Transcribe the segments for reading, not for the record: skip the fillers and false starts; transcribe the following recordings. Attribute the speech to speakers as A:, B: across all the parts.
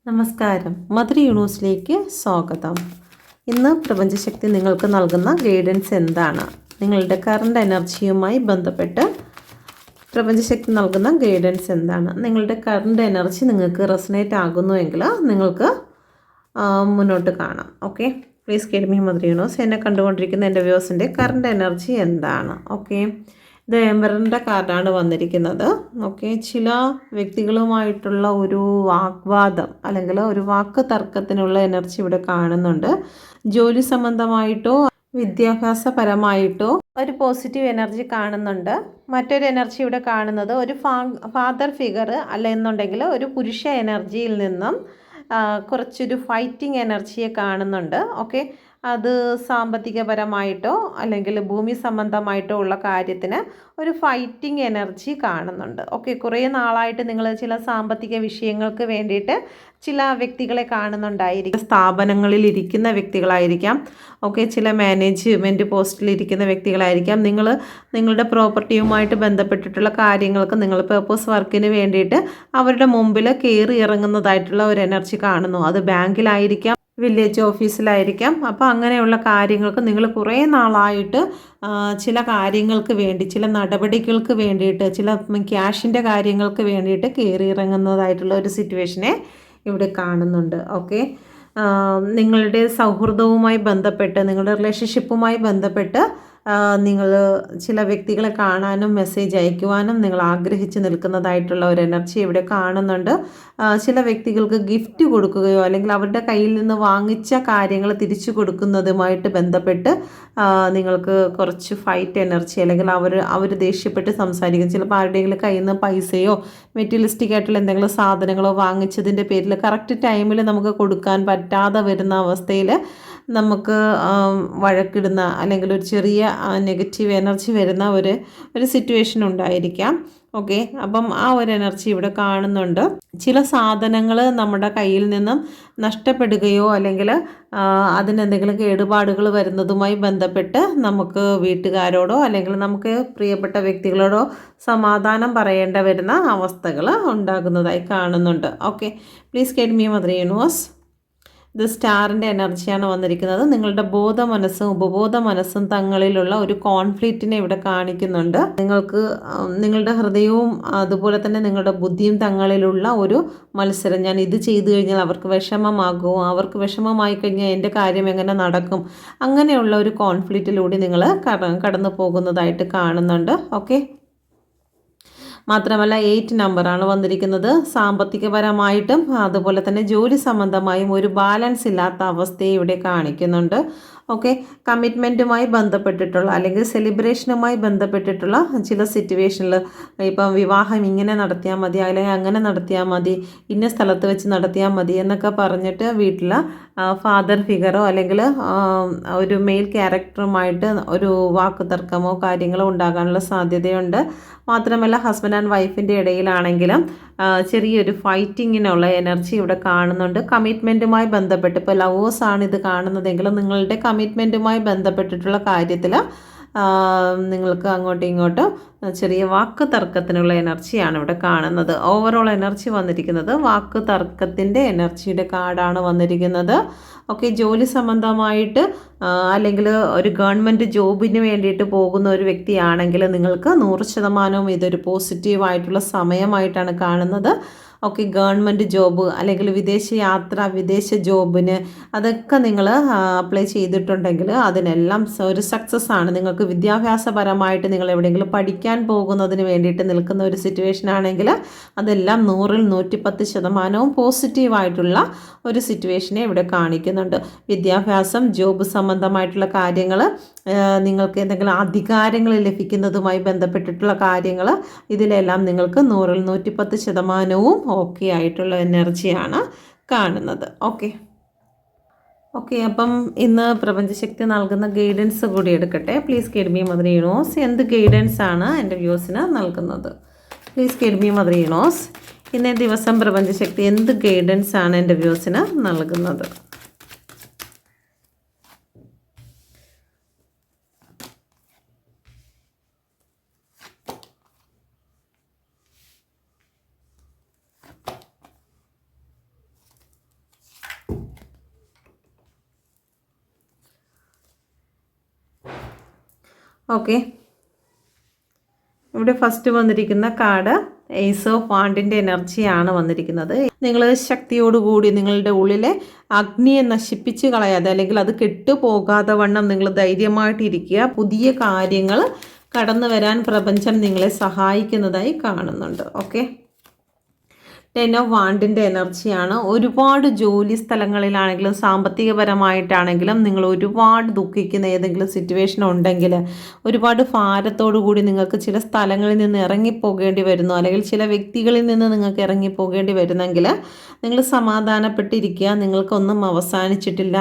A: നമസ്കാരം. മദർ യൂണിവേഴ്സിലേക്ക് സ്വാഗതം. ഇന്ന് പ്രപഞ്ചശക്തി നിങ്ങൾക്ക് നൽകുന്ന ഗൈഡൻസ് എന്താണ്? നിങ്ങളുടെ കറണ്ട് എനർജിയുമായി ബന്ധപ്പെട്ട് പ്രപഞ്ചശക്തി നൽകുന്ന ഗൈഡൻസ് എന്താണ്? നിങ്ങളുടെ കറണ്ട് എനർജി നിങ്ങൾക്ക് റെസനേറ്റ് ആകുന്നുവെങ്കിൽ നിങ്ങൾക്ക് മുന്നോട്ട് കാണാം. Okay, please guide me mother universe. എന്നെ കണ്ടുകൊണ്ടിരിക്കുന്ന എൻ്റെ വ്യൂസിൻ്റെ കറണ്ട് എനർജി എന്താണ്? ഓക്കെ, ഇത് എംബറിൻ്റെ കാർഡാണ് വന്നിരിക്കുന്നത്. ഓക്കെ, ചില വ്യക്തികളുമായിട്ടുള്ള ഒരു വാഗ്വാദം അല്ലെങ്കിൽ ഒരു വാക്ക് തർക്കത്തിനുള്ള എനർജി ഇവിടെ കാണുന്നുണ്ട്. ജോലി സംബന്ധമായിട്ടോ വിദ്യാഭ്യാസപരമായിട്ടോ ഒരു പോസിറ്റീവ് എനർജി കാണുന്നുണ്ട്. മറ്റൊരു എനർജി ഇവിടെ കാണുന്നത് ഒരു ഫാദർ ഫിഗർ അല്ലെന്നുണ്ടെങ്കിൽ ഒരു പുരുഷ എനർജിയിൽ നിന്നും കുറച്ചൊരു ഫൈറ്റിംഗ് എനർജിയെ കാണുന്നുണ്ട്. ഓക്കെ, അത് സാമ്പത്തികപരമായിട്ടോ അല്ലെങ്കിൽ ഭൂമി സംബന്ധമായിട്ടോ ഉള്ള കാര്യത്തിന് ഒരു ഫൈറ്റിംഗ് എനർജി കാണുന്നുണ്ട്. ഓക്കെ, കുറേ നാളായിട്ട് നിങ്ങൾ ചില സാമ്പത്തിക വിഷയങ്ങൾക്ക് വേണ്ടിയിട്ട് ചില വ്യക്തികളെ കാണുന്നുണ്ടായിരിക്കും. സ്ഥാപനങ്ങളിൽ ഇരിക്കുന്ന വ്യക്തികളായിരിക്കാം. ഓക്കെ, ചില മാനേജ്മെൻറ്റ് പോസ്റ്റിൽ ഇരിക്കുന്ന വ്യക്തികളായിരിക്കാം. നിങ്ങളുടെ പ്രോപ്പർട്ടിയുമായിട്ട് ബന്ധപ്പെട്ടിട്ടുള്ള കാര്യങ്ങൾക്ക് നിങ്ങൾ പേർപ്പസ് വർക്കിന് വേണ്ടിയിട്ട് അവരുടെ മുമ്പിൽ കയറി ഇറങ്ങുന്നതായിട്ടുള്ള ഒരു എനർജി കാണുന്നു. അത് ബാങ്കിലായിരിക്കാം, വില്ലേജ് ഓഫീസിലായിരിക്കാം. അപ്പോൾ അങ്ങനെയുള്ള കാര്യങ്ങൾക്ക് നിങ്ങൾ കുറേ നാളായിട്ട് ചില കാര്യങ്ങൾക്ക് വേണ്ടി, ചില നടപടികൾക്ക് വേണ്ടിയിട്ട്, ചില ക്യാഷിൻ്റെ കാര്യങ്ങൾക്ക് വേണ്ടിയിട്ട് കയറി ഇറങ്ങുന്നതായിട്ടുള്ള ഒരു സിറ്റുവേഷനെ ഇവിടെ കാണുന്നുണ്ട്. ഓക്കെ, നിങ്ങളുടെ സൗഹൃദവുമായി ബന്ധപ്പെട്ട്, നിങ്ങളുടെ റിലേഷൻഷിപ്പുമായി ബന്ധപ്പെട്ട് നിങ്ങൾ ചില വ്യക്തികളെ കാണാനും മെസ്സേജ് അയക്കുവാനും നിങ്ങൾ ആഗ്രഹിച്ച് നിൽക്കുന്നതായിട്ടുള്ള ഒരു എനർജി ഇവിടെ കാണുന്നുണ്ട്. ചില വ്യക്തികൾക്ക് ഗിഫ്റ്റ് കൊടുക്കുകയോ അല്ലെങ്കിൽ അവരുടെ കയ്യിൽ നിന്ന് വാങ്ങിച്ച കാര്യങ്ങൾ തിരിച്ചു കൊടുക്കുന്നതുമായിട്ട് ബന്ധപ്പെട്ട് നിങ്ങൾക്ക് കുറച്ച് ഫൈറ്റ് എനർജി അല്ലെങ്കിൽ അവർ ദേഷ്യപ്പെട്ട് സംസാരിക്കും. ചിലപ്പോൾ ആരുടെയെങ്കിലും കയ്യിൽ നിന്ന് പൈസയോ മെറ്റീരിയലിസ്റ്റിക് ആയിട്ടുള്ള എന്തെങ്കിലും സാധനങ്ങളോ വാങ്ങിച്ചതിൻ്റെ പേരിൽ കറക്റ്റ് ടൈമിൽ നമുക്ക് കൊടുക്കാൻ പറ്റാതെ വരുന്ന അവസ്ഥയിൽ നമുക്ക് വഴക്കിടുന്ന അല്ലെങ്കിൽ ഒരു ചെറിയ നെഗറ്റീവ് എനർജി വരുന്ന ഒരു സിറ്റുവേഷൻ ഉണ്ടായിരിക്കാം. ഓക്കെ, അപ്പം ആ ഒരു എനർജി ഇവിടെ കാണുന്നുണ്ട്. ചില സാധനങ്ങൾ നമ്മുടെ കയ്യിൽ നിന്നും നഷ്ടപ്പെടുകയോ അല്ലെങ്കിൽ അതിനെന്തെങ്കിലും കേടുപാടുകൾ വരുന്നതുമായി ബന്ധപ്പെട്ട് നമുക്ക് വീട്ടുകാരോടോ അല്ലെങ്കിൽ നമുക്ക് പ്രിയപ്പെട്ട വ്യക്തികളോടോ സമാധാനം പറയേണ്ട വരുന്ന അവസ്ഥകൾ ഉണ്ടാകുന്നതായി കാണുന്നുണ്ട്. Okay, please guide me mother universe. ഇത് സ്റ്റാറിൻ്റെ എനർജിയാണ് വന്നിരിക്കുന്നത്. നിങ്ങളുടെ ബോധ മനസ്സും ഉപബോധ മനസ്സും തങ്ങളിലുള്ള ഒരു കോൺഫ്ലിക്റ്റിനെ ഇവിടെ കാണിക്കുന്നുണ്ട്. നിങ്ങൾക്ക് നിങ്ങളുടെ ഹൃദയവും അതുപോലെ തന്നെ നിങ്ങളുടെ ബുദ്ധിയും തങ്ങളിലുള്ള ഒരു മത്സരം. ഞാൻ ഇത് ചെയ്തു കഴിഞ്ഞാൽ അവർക്ക് വിഷമമാകുമോ, അവർക്ക് വിഷമമായി കഴിഞ്ഞാൽ എൻ്റെ കാര്യം എങ്ങനെ നടക്കും, അങ്ങനെയുള്ള ഒരു കോൺഫ്ലിക്റ്റിലൂടെ നിങ്ങൾ കടന്നു പോകുന്നതായിട്ട് കാണുന്നുണ്ട്. ഓക്കെ, മാത്രമല്ല 8 നമ്പറാണ് വന്നിരിക്കുന്നത്. സാമ്പത്തികപരമായിട്ടും അതുപോലെ തന്നെ ജോലി സംബന്ധമായും ഒരു ബാലൻസ് ഇല്ലാത്ത അവസ്ഥയെ ഇവിടെ കാണിക്കുന്നുണ്ട്. ഓക്കെ, കമ്മിറ്റ്മെൻറ്റുമായി ബന്ധപ്പെട്ടിട്ടുള്ള അല്ലെങ്കിൽ സെലിബ്രേഷനുമായി ബന്ധപ്പെട്ടിട്ടുള്ള ചില സിറ്റുവേഷനിൽ ഇപ്പം വിവാഹം ഇങ്ങനെ നടത്തിയാൽ മതി അല്ലെങ്കിൽ അങ്ങനെ നടത്തിയാൽ മതി, ഇന്ന സ്ഥലത്ത് വെച്ച് നടത്തിയാൽ മതി എന്നൊക്കെ പറഞ്ഞിട്ട് വീട്ടിൽ ഫാദർ ഫിഗറോ അല്ലെങ്കിൽ ഒരു മെയിൽ ക്യാരക്ടറുമായിട്ട് ഒരു വാക്ക് തർക്കമോ കാര്യങ്ങളോ ഉണ്ടാകാനുള്ള സാധ്യതയുണ്ട്. മാത്രമല്ല ഹസ്ബൻഡ് ആൻഡ് വൈഫിൻ്റെ ഇടയിലാണെങ്കിലും ചെറിയൊരു ഫൈറ്റിങ്ങിനുള്ള എനർജി ഇവിടെ കാണുന്നുണ്ട്. കമ്മിറ്റ്മെൻറ്റുമായി ബന്ധപ്പെട്ട് ഇപ്പോൾ ലവേഴ്സാണ് ഇത് കാണുന്നതെങ്കിലും നിങ്ങളുടെ കമ്മിറ്റ്മെൻറ്റുമായി ബന്ധപ്പെട്ടിട്ടുള്ള കാര്യത്തിൽ നിങ്ങൾക്ക് അങ്ങോട്ടും ഇങ്ങോട്ടും ചെറിയ വാക്ക് തർക്കത്തിനുള്ള എനർജിയാണ് ഇവിടെ കാണുന്നത്. ഓവറോൾ എനർജി വന്നിരിക്കുന്നത് വാക്ക് തർക്കത്തിൻ്റെ എനർജിയുടെ കാർഡാണ് വന്നിരിക്കുന്നത്. ഓക്കെ, ജോലി സംബന്ധമായിട്ട് അല്ലെങ്കിൽ ഒരു ഗവൺമെൻറ് ജോബിന് വേണ്ടിയിട്ട് പോകുന്ന ഒരു വ്യക്തിയാണെങ്കിൽ നിങ്ങൾക്ക് 100% ഇതൊരു പോസിറ്റീവായിട്ടുള്ള സമയമായിട്ടാണ് കാണുന്നത്. ഓക്കെ, ഗവൺമെൻറ് ജോബ് അല്ലെങ്കിൽ വിദേശ യാത്ര, വിദേശ ജോബിന് അതൊക്കെ നിങ്ങൾ അപ്ലൈ ചെയ്തിട്ടുണ്ടെങ്കിൽ അതിനെല്ലാം ഒരു സക്സസ് ആണ്. നിങ്ങൾക്ക് വിദ്യാഭ്യാസപരമായിട്ട് നിങ്ങൾ എവിടെയെങ്കിലും പഠിക്കാൻ പോകുന്നതിന് വേണ്ടിയിട്ട് നിൽക്കുന്ന ഒരു സിറ്റുവേഷൻ ആണെങ്കിൽ അതെല്ലാം 100-ൽ 110% പോസിറ്റീവായിട്ടുള്ള ഒരു സിറ്റുവേഷനെ ഇവിടെ കാണിക്കുന്നുണ്ട്. വിദ്യാഭ്യാസം, ജോബ് സംബന്ധമായിട്ടുള്ള കാര്യങ്ങൾ, നിങ്ങൾക്ക് എന്തെങ്കിലും അധികാരങ്ങൾ ലഭിക്കുന്നതുമായി ബന്ധപ്പെട്ടിട്ടുള്ള കാര്യങ്ങൾ, ഇതിലെല്ലാം നിങ്ങൾക്ക് 100-ൽ 110% ഓക്കെ ആയിട്ടുള്ള എനർജിയാണ് കാണുന്നത്. ഓക്കെ, അപ്പം ഇന്ന് പ്രപഞ്ചശക്തി നൽകുന്ന ഗൈഡൻസ് കൂടി എടുക്കട്ടെ. Please guide me mother universe. എന്ത് ഗൈഡൻസ് ആണ് എൻ്റെ വ്യൂസിന് നൽകുന്നത്? Please guide me mother universe. ഇന്നേ ദിവസം പ്രപഞ്ചശക്തി എന്ത് ഗൈഡൻസ് ആണ് എൻ്റെ വ്യൂസിന് നൽകുന്നത്? ഓക്കെ, ഇവിടെ ഫസ്റ്റ് വന്നിരിക്കുന്ന കാർഡ് ഏസ് ഓഫ് വാണ്ടിൻ്റെ എനർജിയാണ് വന്നിരിക്കുന്നത്. നിങ്ങൾ ശക്തിയോടുകൂടി നിങ്ങളുടെ ഉള്ളിലെ അഗ്നിയെ നശിപ്പിച്ച് കളയാതെ, അല്ലെങ്കിൽ അത് കെട്ടുപോകാതെ വണ്ണം നിങ്ങൾ ധൈര്യമായിട്ടിരിക്കുക. പുതിയ കാര്യങ്ങൾ കടന്നു വരാൻ പ്രപഞ്ചം നിങ്ങളെ സഹായിക്കുന്നതായി കാണുന്നുണ്ട്. ഓക്കെ, 10 ഓഫ് വാണ്ടിൻ്റെ എനർജിയാണ്. ഒരുപാട് ജോലി സ്ഥലങ്ങളിലാണെങ്കിലും സാമ്പത്തികപരമായിട്ടാണെങ്കിലും നിങ്ങൾ ഒരുപാട് ദുഃഖിക്കുന്ന ഏതെങ്കിലും സിറ്റുവേഷൻ ഉണ്ടെങ്കിൽ, ഒരുപാട് ഭാരത്തോടു കൂടി നിങ്ങൾക്ക് ചില സ്ഥലങ്ങളിൽ നിന്ന് ഇറങ്ങിപ്പോകേണ്ടി വരുന്നു, അല്ലെങ്കിൽ ചില വ്യക്തികളിൽ നിന്ന് നിങ്ങൾക്ക് ഇറങ്ങിപ്പോകേണ്ടി വരുന്നെങ്കിൽ നിങ്ങൾ സമാധാനപ്പെട്ടിരിക്കുക. നിങ്ങൾക്കൊന്നും അവസാനിച്ചിട്ടില്ല.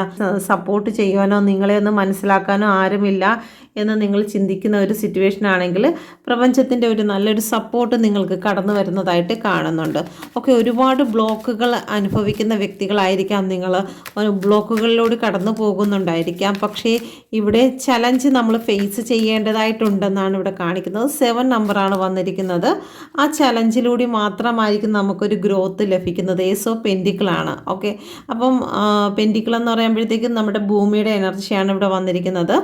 A: സപ്പോർട്ട് ചെയ്യുവാനോ നിങ്ങളെ ഒന്ന് മനസ്സിലാക്കാനോ ആരുമില്ല എന്ന് നിങ്ങൾ ചിന്തിക്കുന്ന ഒരു സിറ്റുവേഷൻ ആണെങ്കിൽ പ്രപഞ്ചത്തിൻ്റെ ഒരു നല്ലൊരു സപ്പോർട്ട് നിങ്ങൾക്ക് കടന്നു വരുന്നതായിട്ട് കാണുന്നുണ്ട്. ഒക്കെ ഒരുപാട് ബ്ലോക്കുകൾ അനുഭവിക്കുന്ന വ്യക്തികളായിരിക്കാം നിങ്ങൾ, ബ്ലോക്കുകളിലൂടെ കടന്നു പോകുന്നുണ്ടായിരിക്കാം. പക്ഷേ ഇവിടെ ചലഞ്ച് നമ്മൾ ഫേസ് ചെയ്യേണ്ടതായിട്ടുണ്ടെന്നാണ് ഇവിടെ കാണിക്കുന്നത്. 7 നമ്പറാണ് വന്നിരിക്കുന്നത്. ആ ചലഞ്ചിലൂടെ മാത്രമായിരിക്കും നമുക്കൊരു ഗ്രോത്ത് ലഭിക്കുന്നത്. ഏസ് ഓഫ് പെൻറ്റിക്കിളാണ്. ഓക്കെ, അപ്പം പെൻറ്റിക്കിൾ എന്ന് പറയുമ്പോഴത്തേക്കും നമ്മുടെ ഭൂമിയുടെ എനർജിയാണ് ഇവിടെ വന്നിരിക്കുന്നത്.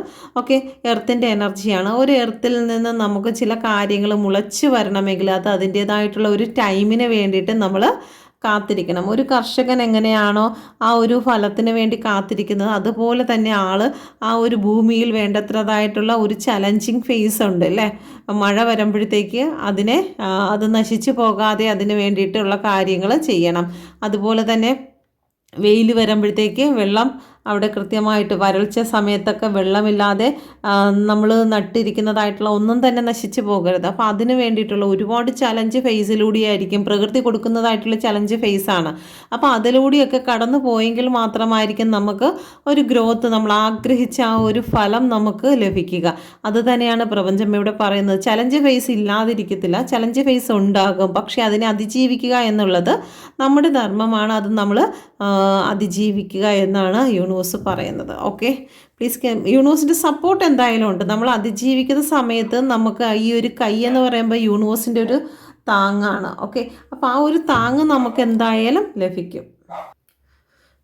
A: ഓക്കെ, എർത്തിൻ്റെ എനർജിയാണ്. ഒരു എർത്തിൽ നിന്ന് നമുക്ക് ചില കാര്യങ്ങൾ മുളച്ച് വരണമെങ്കിൽ അത് അതിൻ്റേതായിട്ടുള്ള ഒരു ടൈമിന് വേണ്ടിയിട്ട് നമ്മൾ കാത്തിരിക്കണം. ഒരു കർഷകൻ എങ്ങനെയാണോ ആ ഒരു ഫലത്തിന് വേണ്ടി കാത്തിരിക്കുന്നത്, അതുപോലെ തന്നെ ആ ഒരു ഭൂമിയിൽ വേണ്ടത്രതായിട്ടുള്ള ഒരു ചലഞ്ചിങ് ഫേസ് ഉണ്ട് അല്ലേ. മഴ വരുമ്പോഴത്തേക്ക് അത് നശിച്ചു പോകാതെ അതിന് വേണ്ടിയിട്ടുള്ള കാര്യങ്ങൾ ചെയ്യണം. അതുപോലെ തന്നെ വെയിൽ വരുമ്പോഴത്തേക്ക് വെള്ളം അവിടെ കൃത്യമായിട്ട്, വരൾച്ച സമയത്തൊക്കെ വെള്ളമില്ലാതെ നമ്മൾ നട്ടിരിക്കുന്നതായിട്ടുള്ള ഒന്നും തന്നെ നശിച്ചു പോകരുത്. അപ്പോൾ അതിന് വേണ്ടിയിട്ടുള്ള ഒരുപാട് ചലഞ്ച് ഫേസിലൂടെയായിരിക്കും, പ്രകൃതി കൊടുക്കുന്നതായിട്ടുള്ള ചലഞ്ച് ഫേസാണ്. അപ്പോൾ അതിലൂടെയൊക്കെ കടന്നു പോയെങ്കിൽ മാത്രമായിരിക്കും നമുക്ക് ഒരു ഗ്രോത്ത്, നമ്മൾ ആഗ്രഹിച്ച ആ ഒരു ഫലം നമുക്ക് ലഭിക്കുക. അത് തന്നെയാണ് പ്രപഞ്ചം ഇവിടെ പറയുന്നത്. ചലഞ്ച് ഫേസ് ഇല്ലാതിരിക്കത്തില്ല, ചലഞ്ച് ഫേസ് ഉണ്ടാകും. പക്ഷേ അതിനെ അതിജീവിക്കുക എന്നുള്ളത് നമ്മുടെ ധർമ്മമാണ്. അത് നമ്മൾ അതിജീവിക്കുക എന്നാണ് യൂണിവേഴ്സ് പറയുന്നത്. ഓക്കെ, പ്ലീസ്, യൂണിവേഴ്സിൻ്റെ സപ്പോർട്ട് എന്തായാലും ഉണ്ട്. നമ്മൾ അതിജീവിക്കുന്ന സമയത്ത് നമുക്ക് ഈ ഒരു കൈ എന്ന് പറയുമ്പോൾ യൂണിവേഴ്സിൻ്റെ ഒരു താങ്ങാണ്. ഓക്കെ, അപ്പോൾ ആ ഒരു താങ്ങ് നമുക്ക് എന്തായാലും ലഭിക്കും.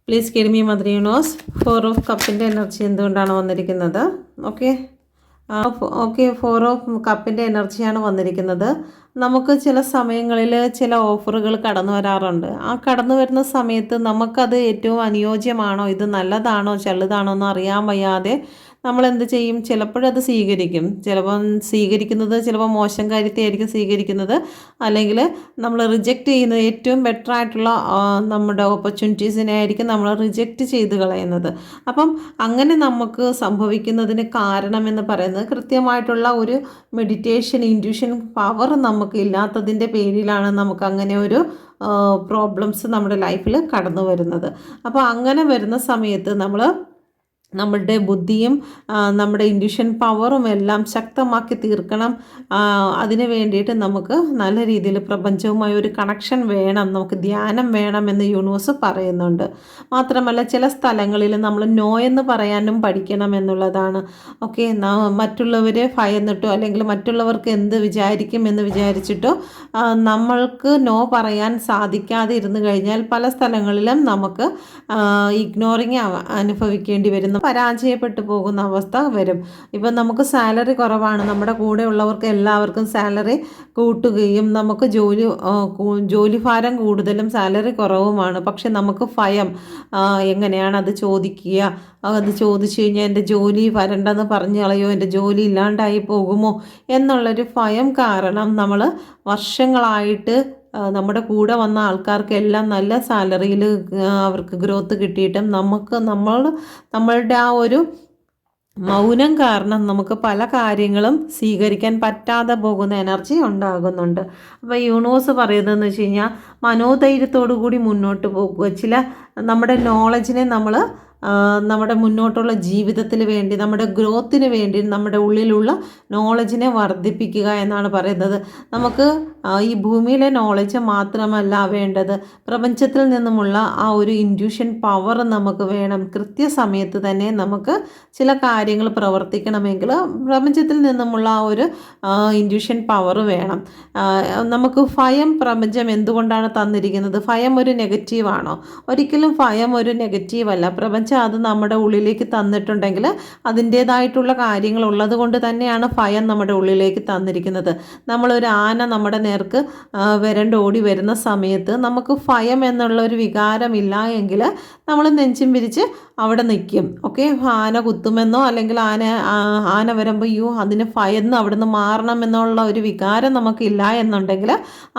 A: Please give me mother universe 4 of കപ്പിൻ്റെ എനർജി എന്തുകൊണ്ടാണ് വന്നിരിക്കുന്നത്? ഓക്കെ, 4 ഓഫ് കപ്പിൻ്റെ എനർജിയാണ് വന്നിരിക്കുന്നത്. നമുക്ക് ചില സമയങ്ങളിൽ ചില ഓഫറുകൾ കടന്നു വരാറുണ്ട്. ആ കടന്നു വരുന്ന സമയത്ത് നമുക്കത് ഏറ്റവും അനുയോജ്യമാണോ, ഇത് നല്ലതാണോ ചെറുതാണോ എന്ന് അറിയാൻ വയ്യാതെ നമ്മൾ എന്ത് ചെയ്യും? ചിലപ്പോഴത് സ്വീകരിക്കും. ചിലപ്പോൾ മോശം കാര്യത്തെയായിരിക്കും സ്വീകരിക്കുന്നത്, അല്ലെങ്കിൽ നമ്മൾ റിജക്റ്റ് ചെയ്യുന്നത് ഏറ്റവും ബെറ്റർ ആയിട്ടുള്ള നമ്മുടെ ഓപ്പർച്യൂണിറ്റീസിനെ ആയിരിക്കും നമ്മൾ റിജക്റ്റ് ചെയ്ത് കളയുന്നത്. അപ്പം അങ്ങനെ നമുക്ക് സംഭവിക്കുന്നതിന് കാരണമെന്ന് പറയുന്നത് കൃത്യമായിട്ടുള്ള ഒരു മെഡിറ്റേഷൻ, ഇൻറ്റ്യൂഷൻ പവർ നമുക്ക് ഇല്ലാത്തതിൻ്റെ പേരിലാണ് നമുക്ക് അങ്ങനെ ഒരു പ്രോബ്ലംസ് നമ്മുടെ ലൈഫിൽ കടന്നു വരുന്നത്. അപ്പോൾ അങ്ങനെ വരുന്ന സമയത്ത് നമ്മളുടെ ബുദ്ധിയും നമ്മുടെ ഇൻറ്റ്യൂഷൻ പവറും എല്ലാം ശക്തമാക്കി തീർക്കണം. അതിന് വേണ്ടിയിട്ട് നമുക്ക് നല്ല രീതിയിൽ പ്രപഞ്ചവുമായി ഒരു കണക്ഷൻ വേണം, നമുക്ക് ധ്യാനം വേണമെന്ന് യൂണിവേഴ്സ് പറയുന്നുണ്ട്. മാത്രമല്ല ചില സ്ഥലങ്ങളിൽ നമ്മൾ നോ എന്ന് പറയാനും പഠിക്കണം എന്നുള്ളതാണ്. ഓക്കെ, മറ്റുള്ളവരെ ഭയന്നിട്ടോ അല്ലെങ്കിൽ മറ്റുള്ളവർക്ക് എന്ത് വിചാരിക്കും എന്ന് വിചാരിച്ചിട്ടോ നമ്മൾക്ക് നോ പറയാൻ സാധിക്കാതെ ഇരുന്ന് കഴിഞ്ഞാൽ പല സ്ഥലങ്ങളിലും നമുക്ക് ഇഗ്നോറിങ് അനുഭവിക്കേണ്ടി വരുന്നു, പരാജയപ്പെട്ടു പോകുന്ന അവസ്ഥ വരും. ഇപ്പം നമുക്ക് സാലറി കുറവാണ്, നമ്മുടെ കൂടെ ഉള്ളവർക്ക് എല്ലാവർക്കും സാലറി കൂട്ടുകയും നമുക്ക് ജോലിഭാരം കൂടുതലും സാലറി കുറവുമാണ്. പക്ഷെ നമുക്ക് ഭയം, എങ്ങനെയാണ് അത് ചോദിക്കുക, അത് ചോദിച്ചു കഴിഞ്ഞാൽ എൻ്റെ ജോലി വരണ്ടെന്ന് പറഞ്ഞു കളയോ, എൻ്റെ ജോലി ഇല്ലാണ്ടായി പോകുമോ എന്നുള്ളൊരു ഭയം കാരണം നമ്മൾ വർഷങ്ങളായിട്ട് നമ്മുടെ കൂടെ വന്ന ആൾക്കാർക്കെല്ലാം നല്ല സാലറിയിൽ അവർക്ക് ഗ്രോത്ത് കിട്ടിയിട്ടും നമ്മളുടെ ആ ഒരു മൗനം കാരണം നമുക്ക് പല കാര്യങ്ങളും സ്വീകരിക്കാൻ പറ്റാതെ പോകുന്ന എനർജി ഉണ്ടാകുന്നുണ്ട്. അപ്പോൾ യൂണിവേഴ്സ് പറയുന്നതെന്ന് വെച്ച് കഴിഞ്ഞാൽ മനോധൈര്യത്തോടു കൂടി മുന്നോട്ട് പോകുക. നമ്മുടെ നോളജിനെ നമ്മുടെ മുന്നോട്ടുള്ള ജീവിതത്തിന് വേണ്ടി, നമ്മുടെ ഗ്രോത്തിന് വേണ്ടി നമ്മുടെ ഉള്ളിലുള്ള നോളജിനെ വർദ്ധിപ്പിക്കുക എന്നാണ് പറയുന്നത്. നമുക്ക് ഈ ഭൂമിയിലെ നോളജ് മാത്രമല്ല വേണ്ടത്, പ്രപഞ്ചത്തിൽ നിന്നുമുള്ള ആ ഒരു ഇൻറ്റ്യൂഷൻ പവർ നമുക്ക് വേണം. കൃത്യസമയത്ത് തന്നെ നമുക്ക് ചില കാര്യങ്ങൾ പ്രവർത്തിക്കണമെങ്കിൽ പ്രപഞ്ചത്തിൽ നിന്നുമുള്ള ആ ഒരു ഇൻറ്റ്യൂഷൻ പവർ വേണം. നമുക്ക് ഭയം പ്രപഞ്ചം എന്തുകൊണ്ടാണ് തന്നിരിക്കുന്നത്? ഭയം ഒരു നെഗറ്റീവാണോ? ഒരിക്കലും ഭയം ഒരു നെഗറ്റീവല്ല. പ്രപഞ്ചം പ്രപഞ്ചം അത് നമ്മുടെ ഉള്ളിലേക്ക് തന്നിട്ടുണ്ടെങ്കിൽ അതിൻ്റേതായിട്ടുള്ള കാര്യങ്ങൾ ഉള്ളത് കൊണ്ട് തന്നെയാണ് ഭയം നമ്മുടെ ഉള്ളിലേക്ക് തന്നിരിക്കുന്നത്. നമ്മളൊരു ആന നമ്മുടെ നേർക്ക് ഓടി വരുന്ന സമയത്ത് നമുക്ക് ഭയം എന്നുള്ള ഒരു വികാരമില്ല എങ്കിൽ നമ്മൾ നെഞ്ചും വിരിച്ച് അവിടെ നിൽക്കും. ഓക്കെ, ആന കുത്തുമെന്നോ അല്ലെങ്കിൽ ആന വരുമ്പോൾ അതിന് ഭയന്ന് അവിടുന്ന് മാറണമെന്നുള്ള ഒരു വികാരം നമുക്കില്ല എന്നുണ്ടെങ്കിൽ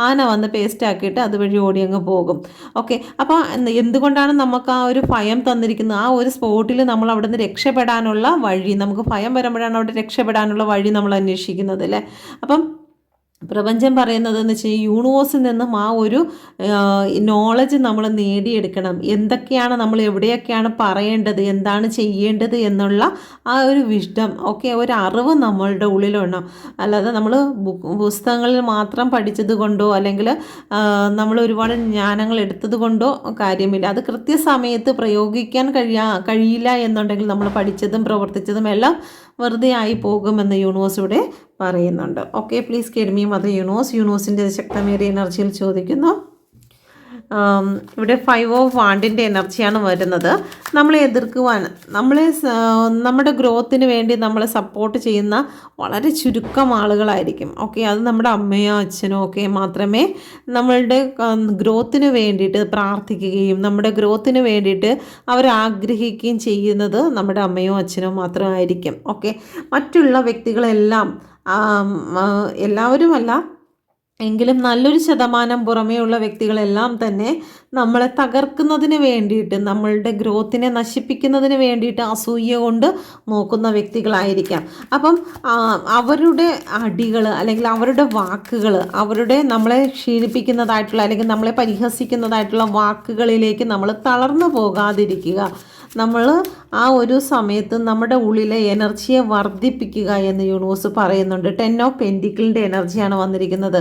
A: ആന വന്ന് പേസ്റ്റാക്കിയിട്ട് അതുവഴി ഓടി അങ്ങ് പോകും. ഓക്കെ, അപ്പോൾ എന്തുകൊണ്ടാണ് നമുക്ക് ആ ഒരു ഭയം തന്നിരിക്കുന്നത്? ആ ഒരു സ്പോട്ടിൽ നമ്മൾ അവിടെ നിന്ന് രക്ഷപ്പെടാനുള്ള വഴി, നമുക്ക് ഭയം വരുമ്പോഴാണ് അവിടെ രക്ഷപ്പെടാനുള്ള വഴി നമ്മൾ അന്വേഷിക്കുന്നത് അല്ലേ. അപ്പം പ്രപഞ്ചം പറയുന്നതെന്ന് വെച്ചാൽ യൂണിവേഴ്സിൽ നിന്നും ആ ഒരു നോളജ് നമ്മൾ നേടിയെടുക്കണം. എന്തൊക്കെയാണ് നമ്മൾ എവിടെയൊക്കെയാണ് പറയേണ്ടത്, എന്താണ് ചെയ്യേണ്ടത് എന്നുള്ള ആ ഒരു വിഷ്ഡം, ഓക്കെ, ഒരു അറിവ് നമ്മളുടെ ഉള്ളിലുണ്ടോ. അല്ലാതെ നമ്മൾ പുസ്തകങ്ങളിൽ മാത്രം പഠിച്ചത് കൊണ്ടോ അല്ലെങ്കിൽ നമ്മൾ ഒരുപാട് ജ്ഞാനങ്ങൾ എടുത്തത് കൊണ്ടോ കാര്യമില്ല. അത് കൃത്യസമയത്ത് പ്രയോഗിക്കാൻ കഴിയില്ല എന്നുണ്ടെങ്കിൽ നമ്മൾ പഠിച്ചതും പ്രവർത്തിച്ചതും എല്ലാം വെറുതെ ആയി പോകുമെന്ന് യൂണിവേഴ്സ് ഇവിടെ പറയുന്നുണ്ട്. Okay, please guide me mother യൂണിവേഴ്സിൻ്റെ ശക്തമേറിയ എനർജിയിൽ ചോദിക്കുന്നു. ഇവിടെ 5 ഓഫ് വാണ്ടിൻ്റെ എനർജിയാണ് വരുന്നത്. നമ്മളെ എതിർക്കുവാൻ, നമ്മുടെ ഗ്രോത്തിന് വേണ്ടി നമ്മളെ സപ്പോർട്ട് ചെയ്യുന്ന വളരെ ചുരുക്കം ആളുകളായിരിക്കും. ഓക്കെ, അത് നമ്മുടെ അമ്മയോ അച്ഛനോ ഒക്കെ മാത്രമേ നമ്മളുടെ ഗ്രോത്തിന് വേണ്ടിയിട്ട് പ്രാർത്ഥിക്കുകയും നമ്മുടെ ഗ്രോത്തിന് വേണ്ടിയിട്ട് അവരാഗ്രഹിക്കുകയും ചെയ്യുന്നത് നമ്മുടെ അമ്മയോ അച്ഛനോ മാത്രമായിരിക്കും. ഓക്കെ, മറ്റുള്ള വ്യക്തികളെല്ലാം എല്ലാവരുമല്ല എങ്കിലും നല്ലൊരു ശതമാനം പുറമേയുള്ള വ്യക്തികളെല്ലാം തന്നെ നമ്മളെ തകർക്കുന്നതിന് വേണ്ടിയിട്ട്, നമ്മളുടെ ഗ്രോത്തിനെ നശിപ്പിക്കുന്നതിന് വേണ്ടിയിട്ട് അസൂയ കൊണ്ട് നോക്കുന്ന വ്യക്തികളായിരിക്കാം. അപ്പം അവരുടെ അടികൾ അല്ലെങ്കിൽ അവരുടെ വാക്കുകൾ, അവരുടെ നമ്മളെ ക്ഷീണിപ്പിക്കുന്നതായിട്ടുള്ള അല്ലെങ്കിൽ നമ്മളെ പരിഹസിക്കുന്നതായിട്ടുള്ള വാക്കുകളിലേക്ക് നമ്മൾ തളർന്നു പോകാതിരിക്കുക. നമ്മൾ ആ ഒരു സമയത്ത് നമ്മുടെ ഉള്ളിലെ എനർജിയെ വർദ്ധിപ്പിക്കുക എന്ന് യൂണിവേഴ്സ് പറയുന്നുണ്ട്. 10 ഓഫ് പെൻറ്റിക്കിളിൻ്റെ എനർജിയാണ് വന്നിരിക്കുന്നത്.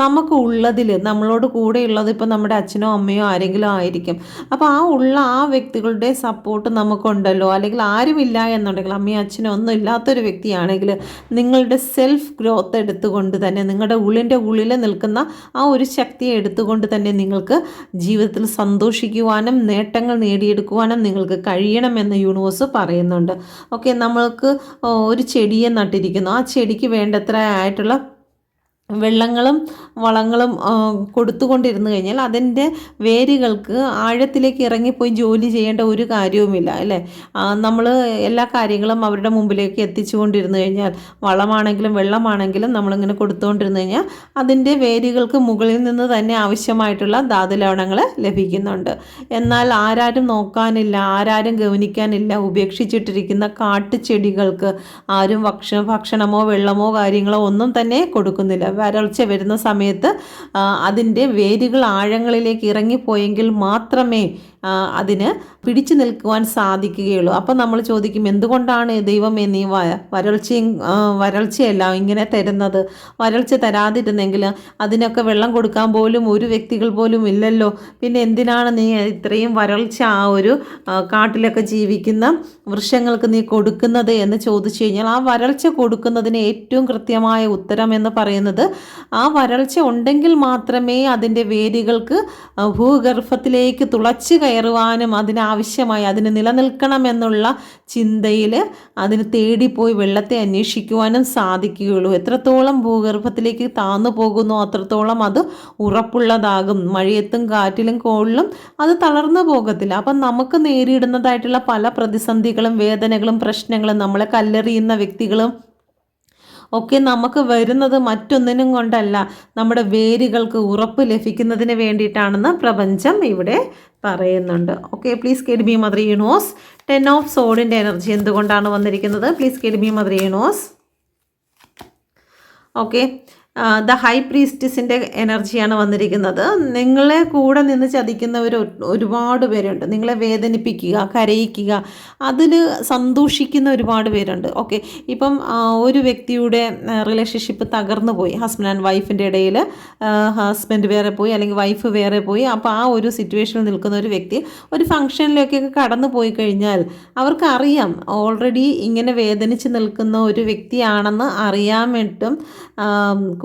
A: നമുക്ക് ഉള്ളതിൽ നമ്മളോട് കൂടെയുള്ളത് ഇപ്പോൾ നമ്മുടെ അച്ഛനോ അമ്മയോ ആരെങ്കിലും ആയിരിക്കും. അപ്പോൾ ആ വ്യക്തികളുടെ സപ്പോർട്ട് നമുക്കുണ്ടല്ലോ, അല്ലെങ്കിൽ ആരുമില്ല എന്നുണ്ടെങ്കിൽ അമ്മയോ അച്ഛനോ ഒന്നും ഇല്ലാത്തൊരു വ്യക്തിയാണെങ്കിൽ നിങ്ങളുടെ സെൽഫ് ഗ്രോത്ത് എടുത്തുകൊണ്ട് തന്നെ, നിങ്ങളുടെ ഉള്ളിൽ നിൽക്കുന്ന ആ ഒരു ശക്തിയെ എടുത്തുകൊണ്ട് തന്നെ നിങ്ങൾക്ക് ജീവിതത്തിൽ സന്തോഷിക്കുവാനും നേട്ടങ്ങൾ നേടിയെടുക്കുവാനും നിങ്ങൾക്ക് കഴിയണമെന്ന് യൂണിവേഴ്സ് പറയുന്നുണ്ട്. ഓക്കെ, നമ്മൾക്ക് ഒരു ചെടിയെ നട്ടിരിക്കുന്നു. ആ ചെടിക്ക് വേണ്ടത്ര ആയിട്ടുള്ള വെള്ളങ്ങളും വളങ്ങളും കൊടുത്തുകൊണ്ടിരുന്നു കഴിഞ്ഞാൽ അതിൻ്റെ വേരുകൾക്ക് ആഴത്തിലേക്ക് ഇറങ്ങിപ്പോയി ജോലി ചെയ്യേണ്ട ഒരു കാര്യവുമില്ല അല്ലേ. നമ്മൾ എല്ലാ കാര്യങ്ങളും അവരുടെ മുമ്പിലേക്ക് എത്തിച്ചു കൊണ്ടിരുന്നു കഴിഞ്ഞാൽ, വളമാണെങ്കിലും വെള്ളമാണെങ്കിലും നമ്മളിങ്ങനെ കൊടുത്തുകൊണ്ടിരുന്നു കഴിഞ്ഞാൽ അതിൻ്റെ വേരുകൾക്ക് മുകളിൽ നിന്ന് തന്നെ ആവശ്യമായിട്ടുള്ള ധാതുലവണങ്ങൾ ലഭിക്കുന്നുണ്ട്. എന്നാൽ ആരാരും നോക്കാനില്ല, ആരാരും ഗവനിക്കാനില്ല, ഉപേക്ഷിച്ചിട്ടിരിക്കുന്ന കാട്ടുചെടികൾക്ക് ആരും ഭക്ഷണമോ വെള്ളമോ കാര്യങ്ങളോ ഒന്നും തന്നെ കൊടുക്കുന്നില്ല. വരൾച്ച വരുന്ന സമയത്ത് അതിൻ്റെ വേരുകൾ ആഴങ്ങളിലേക്ക് ഇറങ്ങിപ്പോയെങ്കിൽ മാത്രമേ അതിന് പിടിച്ചു നിൽക്കുവാൻ സാധിക്കുകയുള്ളൂ. അപ്പോൾ നമ്മൾ ചോദിക്കും, എന്തുകൊണ്ടാണ് ദൈവമേ നീ വരൾച്ചയെല്ലാം ഇങ്ങനെ തരുന്നത്? വരൾച്ച തരാതിരുന്നെങ്കിൽ അതിനൊക്കെ വെള്ളം കൊടുക്കാൻ പോലും ഒരു വ്യക്തികൾ പോലും ഇല്ലല്ലോ, പിന്നെ എന്തിനാണ് നീ ഇത്രയും വരൾച്ച ആ ഒരു കാട്ടിലൊക്കെ ജീവിക്കുന്ന വൃക്ഷങ്ങൾക്ക് നീ കൊടുക്കുന്നത് എന്ന് ചോദിച്ചു കഴിഞ്ഞാൽ, ആ വരൾച്ച കൊടുക്കുന്നതിന് ഏറ്റവും കൃത്യമായ ഉത്തരം എന്ന് പറയുന്നത്, ആ വരൾച്ച ഉണ്ടെങ്കിൽ മാത്രമേ അതിൻ്റെ വേരുകൾക്ക് ഭൂഗർഭത്തിലേക്ക് തുളച്ച് കയറുവാനും അതിനാവശ്യമായി അതിന് നിലനിൽക്കണമെന്നുള്ള ചിന്തയിൽ അതിന് തേടിപ്പോയി വെള്ളത്തെ അന്വേഷിക്കുവാനും സാധിക്കുകയുള്ളൂ. എത്രത്തോളം ഭൂഗർഭത്തിലേക്ക് താന്നു പോകുന്നു അത്രത്തോളം അത് ഉറപ്പുള്ളതാകും. മഴയത്തും കാറ്റിലും കോളിലും അത് തളർന്നു പോകത്തില്ല. അപ്പം നമുക്ക് നേരിടുന്നതായിട്ടുള്ള പല പ്രതിസന്ധികളും വേദനകളും പ്രശ്നങ്ങളും നമ്മളെ കല്ലെറിയുന്ന വ്യക്തികളും ഒക്കെ നമുക്ക് വരുന്നത് മറ്റൊന്നിനും കൊണ്ടല്ല, നമ്മുടെ വേരുകൾക്ക് ഉറപ്പ് ലഭിക്കുന്നതിന് വേണ്ടിയിട്ടാണെന്ന് പ്രപഞ്ചം ഇവിടെ പറയുന്നുണ്ട്. Okay, please guide me mother universe. 10 of സോഡിൻ്റെ എനർജി എന്തുകൊണ്ടാണ് വന്നിരിക്കുന്നത്? Please guide me mother universe. Okay, the high പ്രീസ്റ്റസിൻ്റെ എനർജിയാണ് വന്നിരിക്കുന്നത്. നിങ്ങളെ കൂടെ നിന്ന് ചതിക്കുന്നവർ ഒരുപാട് പേരുണ്ട്. നിങ്ങളെ വേദനിപ്പിക്കുക, കരയിക്കുക, അതിൽ സന്തോഷിക്കുന്ന ഒരുപാട് പേരുണ്ട്. ഓക്കെ, ഇപ്പം ഒരു വ്യക്തിയുടെ റിലേഷൻഷിപ്പ് തകർന്നു പോയി, ഹസ്ബൻഡ് ആൻഡ് വൈഫിൻ്റെ ഇടയിൽ ഹസ്ബൻഡ് വേറെ പോയി അല്ലെങ്കിൽ വൈഫ് വേറെ പോയി. അപ്പോൾ ആ ഒരു സിറ്റുവേഷനിൽ നിൽക്കുന്ന ഒരു വ്യക്തി ഒരു ഫംഗ്ഷനിലേക്കൊക്കെ കടന്നു പോയി കഴിഞ്ഞാൽ അവർക്കറിയാം ഓൾറെഡി ഇങ്ങനെ വേദനിച്ച് നിൽക്കുന്ന ഒരു വ്യക്തിയാണെന്ന് അറിയാൻ വേണ്ടിയിട്ടും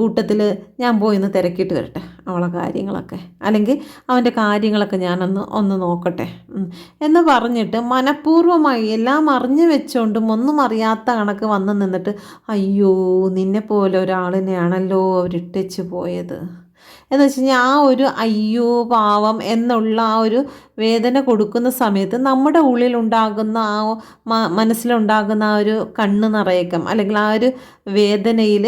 A: കൂട്ടത്തിൽ ഞാൻ പോയി ഒന്ന് തിരക്കിയിട്ട് വരട്ടെ അവളെ കാര്യങ്ങളൊക്കെ, അല്ലെങ്കിൽ അവൻ്റെ കാര്യങ്ങളൊക്കെ ഒന്ന് നോക്കട്ടെ എന്ന് പറഞ്ഞിട്ട് മനഃപൂർവ്വമായി എല്ലാം അറിഞ്ഞു വെച്ചുകൊണ്ടും ഒന്നും അറിയാത്ത കണക്ക് വന്ന് നിന്നിട്ട് അയ്യോ നിന്നെ പോലെ ഒരാളിനെയാണല്ലോ അവരിട്ടേച്ച് പോയത് എന്ന് വെച്ച് കഴിഞ്ഞാൽ ആ ഒരു അയ്യോ പാവം എന്നുള്ള ആ ഒരു വേദന കൊടുക്കുന്ന സമയത്ത് നമ്മുടെ ഉള്ളിലുണ്ടാകുന്ന മനസ്സിലുണ്ടാകുന്ന ആ ഒരു കണ്ണ് നിറയക്കം അല്ലെങ്കിൽ ആ ഒരു വേദനയിൽ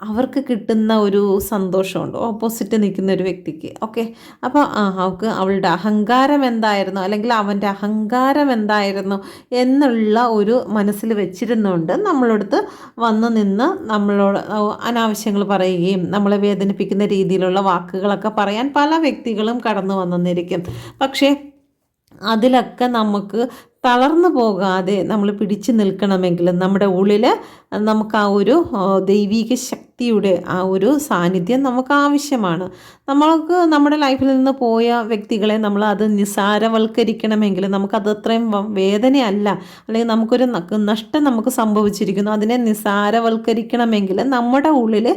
A: അവർക്ക് കിട്ടുന്ന ഒരു സന്തോഷമുണ്ട് ഓപ്പോസിറ്റ് നിൽക്കുന്ന ഒരു വ്യക്തിക്ക്. ഓക്കെ, അപ്പോൾ അവൾക്ക് അവളുടെ അഹങ്കാരം എന്തായിരുന്നു അല്ലെങ്കിൽ അവൻ്റെ അഹങ്കാരം എന്തായിരുന്നു എന്നുള്ള ഒരു മനസ്സിൽ വെച്ചിരുന്നുകൊണ്ട് നമ്മളടുത്ത് വന്ന് നിന്ന് നമ്മളോട് അനാവശ്യങ്ങൾ പറയുകയും നമ്മളെ വേദനിപ്പിക്കുന്ന രീതിയിലുള്ള വാക്കുകളൊക്കെ പറയാൻ പല വ്യക്തികളും കടന്നു വന്നിരിക്കും. പക്ഷേ അതിലൊക്കെ നമുക്ക് തളർന്നു പോകാതെ നമ്മൾ പിടിച്ചു നിൽക്കണമെങ്കിൽ നമ്മുടെ ഉള്ളിൽ നമുക്ക് ആ ഒരു ദൈവിക ശക്തിയുടെ ആ ഒരു സാന്നിധ്യം നമുക്ക് ആവശ്യമാണ്. നമ്മൾക്ക് നമ്മുടെ ലൈഫിൽ നിന്ന് പോയ വ്യക്തികളെ നമ്മൾ അത് നിസ്സാരവൽക്കരിക്കണമെങ്കിൽ നമുക്കത് അത്രയും വേദനയല്ല, അല്ലെങ്കിൽ നമുക്കൊരു നഷ്ടം നമുക്ക് സംഭവിച്ചിരിക്കുന്നു, അതിനെ നിസ്സാരവൽക്കരിക്കണമെങ്കിൽ നമ്മുടെ ഉള്ളിൽ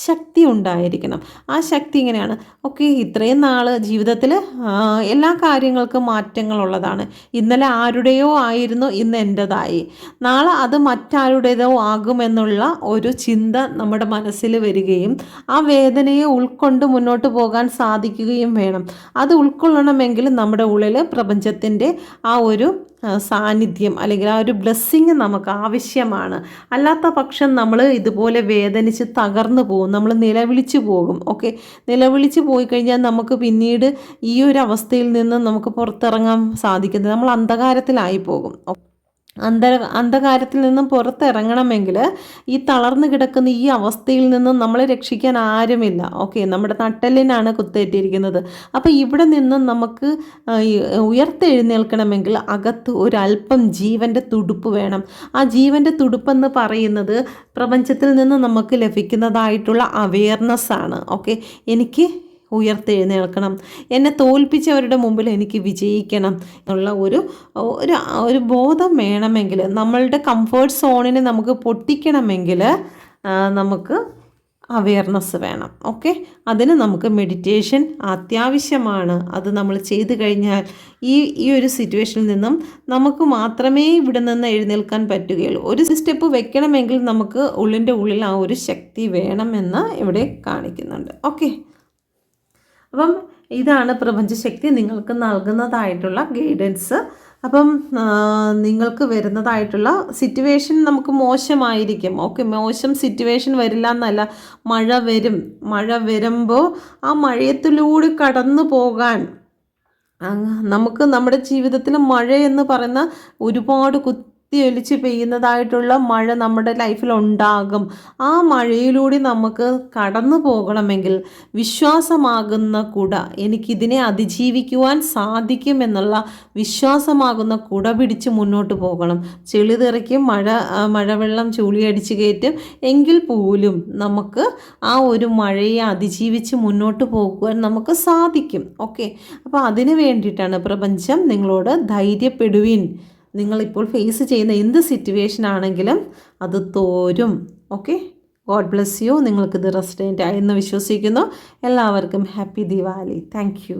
A: ശക്തി ഉണ്ടായിരിക്കണം. ആ ശക്തി ഇങ്ങനെയാണ്. ഓക്കെ, ഇത്രയും നാൾ ജീവിതത്തിൽ എല്ലാ കാര്യങ്ങൾക്കും മാറ്റങ്ങളുള്ളതാണ്. ഇന്നലെ ആരുടെയോ ആയിരുന്നു, ഇന്ന് എൻ്റെതായി, നാളെ അത് മറ്റാരുടേതോ ആകുമെന്നുള്ള ഒരു ചിന്ത നമ്മുടെ മനസ്സിൽ വരികയും ആ വേദനയെ ഉൾക്കൊണ്ട് മുന്നോട്ട് പോകാൻ സാധിക്കുകയും വേണം. അത് ഉൾക്കൊള്ളണമെങ്കിൽ നമ്മുടെ ഉള്ളിൽ പ്രപഞ്ചത്തിൻ്റെ ആ ഒരു സാന്നിധ്യം അല്ലെങ്കിൽ ആ ഒരു ബ്ലെസ്സിങ് നമുക്ക് ആവശ്യമാണ്. അല്ലാത്ത പക്ഷം നമ്മൾ ഇതുപോലെ വേദനിച്ച് തകർന്നു പോകും, നമ്മൾ നിലവിളിച്ച് പോകും. ഓക്കെ, നിലവിളിച്ച് പോയി കഴിഞ്ഞാൽ നമുക്ക് പിന്നീട് ഈ ഒരു അവസ്ഥയിൽ നിന്ന് നമുക്ക് പുറത്തിറങ്ങാൻ സാധിക്കുന്നത് നമ്മൾ അന്ധകാരത്തിലായി പോകും. അന്ധകാരത്തിൽ നിന്നും പുറത്തിറങ്ങണമെങ്കിൽ ഈ തളർന്നു കിടക്കുന്ന ഈ അവസ്ഥയിൽ നിന്നും നമ്മളെ രക്ഷിക്കാൻ ആരുമില്ല. ഓക്കെ, നമ്മുടെ നട്ടെല്ലിനാണ് കുത്തേറ്റിരിക്കുന്നത്. അപ്പോൾ ഇവിടെ നിന്നും നമുക്ക് ഉയർത്തെഴുന്നേൽക്കണമെങ്കിൽ അകത്ത് ഒരല്പം ജീവൻ്റെ തുടുപ്പ് വേണം. ആ ജീവൻ്റെ തുടുപ്പെന്ന് പറയുന്നത് പ്രപഞ്ചത്തിൽ നിന്ന് നമുക്ക് ലഭിക്കുന്നതായിട്ടുള്ള അവെയർനെസ്സാണ്. ഓക്കെ, എനിക്ക് ഉയർത്തെഴുന്നേൽക്കണം, എന്നെ തോൽപ്പിച്ചവരുടെ മുമ്പിൽ എനിക്ക് വിജയിക്കണം എന്നുള്ള ഒരു ബോധം വേണമെങ്കിൽ, നമ്മളുടെ കംഫേർട്ട് സോണിനെ നമുക്ക് പൊട്ടിക്കണമെങ്കിൽ നമുക്ക് അവെയർനെസ് വേണം. ഓക്കെ, അതിന് നമുക്ക് മെഡിറ്റേഷൻ അത്യാവശ്യമാണ്. അത് നമ്മൾ ചെയ്തു കഴിഞ്ഞാൽ ഈ ഒരു സിറ്റുവേഷനിൽ നിന്നും നമുക്ക് മാത്രമേ ഇവിടെ നിന്ന് എഴുന്നേൽക്കാൻ പറ്റുകയുള്ളൂ. ഒരു സ്റ്റെപ്പ് വെക്കണമെങ്കിൽ നമുക്ക് ഉള്ളിൻ്റെ ഉള്ളിൽ ആ ഒരു ശക്തി വേണമെന്ന് ഇവിടെ കാണിക്കുന്നുണ്ട്. ഓക്കെ, അപ്പം ഇതാണ് പ്രപഞ്ചശക്തി നിങ്ങൾക്ക് നൽകുന്നതായിട്ടുള്ള ഗൈഡൻസ്. അപ്പം നിങ്ങൾക്ക് വരുന്നതായിട്ടുള്ള സിറ്റുവേഷൻ നമുക്ക് മോശമായിരിക്കും. ഓക്കെ, മോശം സിറ്റുവേഷൻ വരില്ല എന്നല്ല, മഴ വരും. മഴ വരുമ്പോൾ ആ മഴയത്തിലൂടെ കടന്നു പോകാൻ നമുക്ക് നമ്മുടെ ജീവിതത്തിൽ മഴ എന്ന് പറയുന്ന ഒരുപാട് ഒലിച്ച് പെയ്യുന്നതായിട്ടുള്ള മഴ നമ്മുടെ ലൈഫിൽ ഉണ്ടാകും. ആ മഴയിലൂടെ നമുക്ക് കടന്നു പോകണമെങ്കിൽ വിശ്വാസമാകുന്ന കുട, എനിക്കിതിനെ അതിജീവിക്കുവാൻ സാധിക്കുമെന്നുള്ള വിശ്വാസമാകുന്ന കുട പിടിച്ച് മുന്നോട്ട് പോകണം. ചെളി തെറിക്കും, മഴവെള്ളം ചൂളിയടിച്ച് കയറ്റും, എങ്കിൽ പോലും നമുക്ക് ആ ഒരു മഴയെ അതിജീവിച്ച് മുന്നോട്ട് പോകുവാൻ നമുക്ക് സാധിക്കും. ഓക്കെ, അപ്പോൾ അതിന് വേണ്ടിയിട്ടാണ് പ്രപഞ്ചം നിങ്ങളോട് ധൈര്യപ്പെടുവിൻ, നിങ്ങളിപ്പോൾ ഫേസ് ചെയ്യുന്ന എന്ത് സിറ്റുവേഷൻ ആണെങ്കിലും അത് തോരും. Okay, god bless you. നിങ്ങൾക്കിത് റെസിഡൻ്റ് ആയെന്ന് വിശ്വസിക്കുന്നു. എല്ലാവർക്കും ഹാപ്പി ദിവാലി. Thank you.